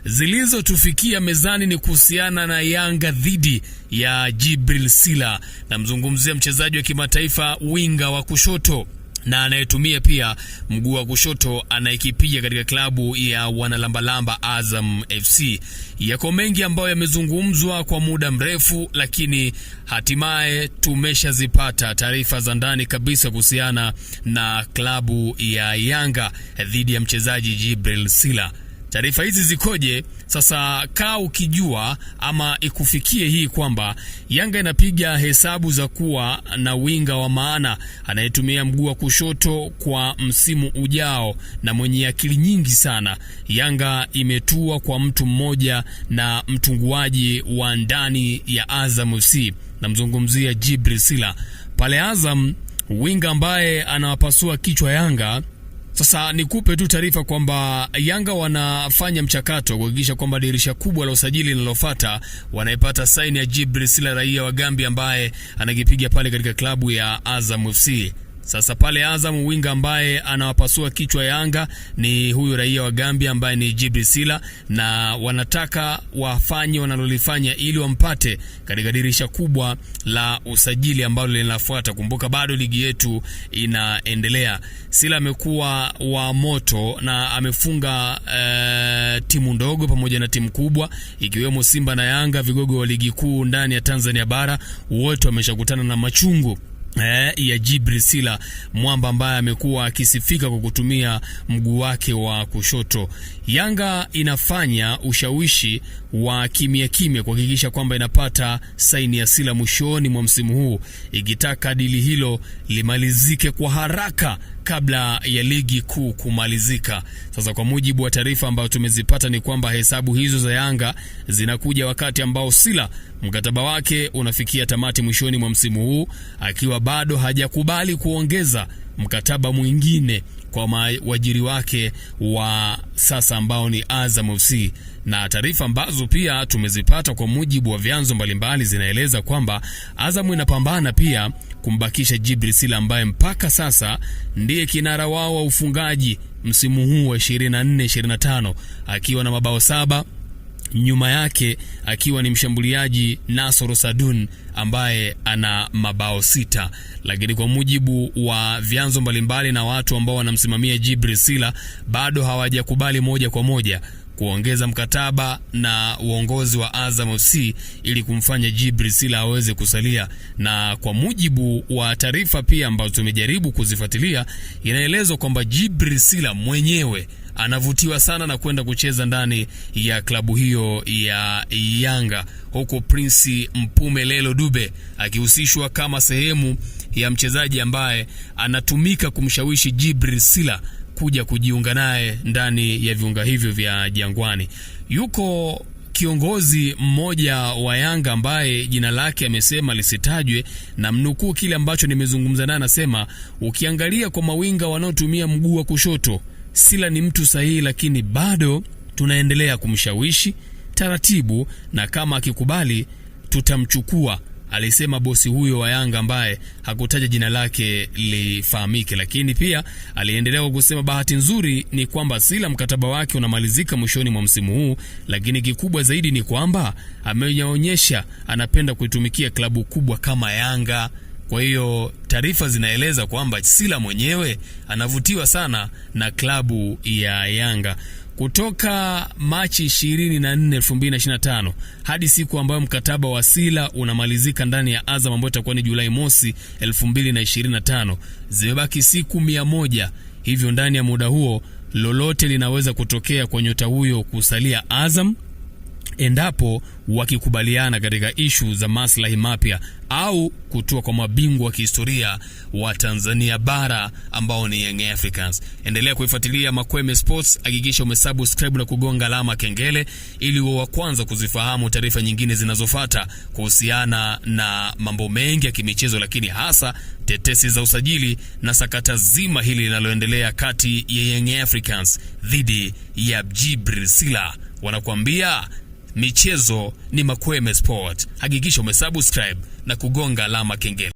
zilizotufikia mezani ni kuhusiana na Yanga dhidi ya Djibril Sila. Namzungumzia mchezaji wa kimataifa, winga wa kushoto na anayetumia pia mguu wa kushoto, anayekipiga katika klabu ya wanalambalamba Azam FC. Yako mengi ambayo yamezungumzwa kwa muda mrefu, lakini hatimaye tumeshazipata taarifa za ndani kabisa kuhusiana na klabu ya Yanga dhidi ya mchezaji Djibril Sila. Taarifa hizi zikoje? Sasa kaa ukijua ama ikufikie hii kwamba Yanga inapiga hesabu za kuwa na winga wa maana anayetumia mguu wa kushoto kwa msimu ujao na mwenye akili nyingi sana. Yanga imetua kwa mtu mmoja na mtunguaji wa ndani ya Azam FC. Namzungumzia Djibril Sila. Pale Azam, winga ambaye anawapasua kichwa Yanga. Sasa nikupe tu taarifa kwamba Yanga wanafanya mchakato kuhakikisha kwamba dirisha kubwa la usajili linalofuata wanaipata saini ya Djibril Sila, raia wa Gambia ambaye anakipiga pale katika klabu ya Azam FC. Sasa pale Azam, winga ambaye anawapasua kichwa Yanga ni huyu raia wa Gambia ambaye ni Djibril Sila, na wanataka wafanye wanalolifanya ili wampate katika dirisha kubwa la usajili ambalo linafuata. Kumbuka bado ligi yetu inaendelea. Sila amekuwa wa moto na amefunga timu ndogo pamoja na timu kubwa ikiwemo Simba na Yanga, vigogo wa ligi kuu ndani ya Tanzania bara. Wote wameshakutana na machungu ya Djibril Sila, mwamba ambaye amekuwa akisifika kwa kutumia mguu wake wa kushoto. Yanga inafanya ushawishi wa kimya kuhakikisha kwamba inapata saini ya Sila mwishoni mwa msimu huu, ikitaka dili hilo limalizike kwa haraka kabla ya ligi kuu kumalizika. Sasa kwa mujibu wa taarifa ambayo tumezipata ni kwamba hesabu hizo za Yanga zinakuja wakati ambao Sila mkataba wake unafikia tamati mwishoni mwa msimu huu, akiwa bado hajakubali kuongeza mkataba mwingine kwa wajiri wake wa sasa ambao ni Azam FC. Na taarifa ambazo pia tumezipata kwa mujibu wa vyanzo mbalimbali zinaeleza kwamba Azam inapambana pia kumbakisha Djibril Sila ambaye mpaka sasa ndiye kinara wao wa ufungaji msimu huu wa 24-25 akiwa na mabao 7, nyuma yake akiwa ni mshambuliaji Nasoro Sadun ambaye ana mabao 6. Lakini kwa mujibu wa vyanzo mbalimbali na watu ambao wanamsimamia Djibril Sila, bado hawajakubali moja kwa moja kuongeza mkataba na uongozi wa Azam FC ili kumfanya Djibril Sila aweze kusalia. Na kwa mujibu wa taarifa pia ambazo tumejaribu kuzifuatilia, inaelezwa kwamba Djibril Sila mwenyewe anavutiwa sana na kwenda kucheza ndani ya klabu hiyo ya Yanga, huko Prince Mpumelelo Dube akihusishwa kama sehemu ya mchezaji ambaye anatumika kumshawishi Djibril Sila kuja kujiunga naye ndani ya viunga hivyo vya Jangwani. Yuko kiongozi mmoja wa Yanga ambaye jina lake amesema lisitajwe, na mnukuu kile ambacho nimezungumza naye, anasema ukiangalia kwa mawinga wanaotumia mguu wa kushoto, Sila ni mtu sahihi, lakini bado tunaendelea kumshawishi taratibu, na kama akikubali tutamchukua, alisema bosi huyo wa Yanga ambaye hakutaja jina lake lifahamike. Lakini pia aliendelea kwa kusema bahati nzuri ni kwamba Sila mkataba wake unamalizika mwishoni mwa msimu huu, lakini kikubwa zaidi ni kwamba ameonyesha anapenda kuitumikia klabu kubwa kama Yanga. Kwa hiyo taarifa zinaeleza kwamba Sila mwenyewe anavutiwa sana na klabu ya Yanga. Kutoka Machi 24, 2025 hadi siku ambayo mkataba wa Sila unamalizika ndani ya Azam ambayo itakuwa ni Julai mosi 2025, zimebaki siku 100. Hivyo ndani ya muda huo lolote linaweza kutokea kwa nyota huyo kusalia Azam, endapo wakikubaliana katika ishu za maslahi mapya au kutua kwa mabingwa wa kihistoria wa Tanzania bara ambao ni Young Africans. Endelea kuifuatilia Makweme Sports, hakikisha umesubscribe na kugonga alama kengele ili uwe wa kwanza kuzifahamu taarifa nyingine zinazofuata kuhusiana na mambo mengi ya kimichezo, lakini hasa tetesi za usajili na sakata zima hili linaloendelea kati ya Young Africans dhidi ya Djibril Sila. Wanakuambia michezo ni Makweme Sport. Hakikisha umesubscribe na kugonga alama kengele.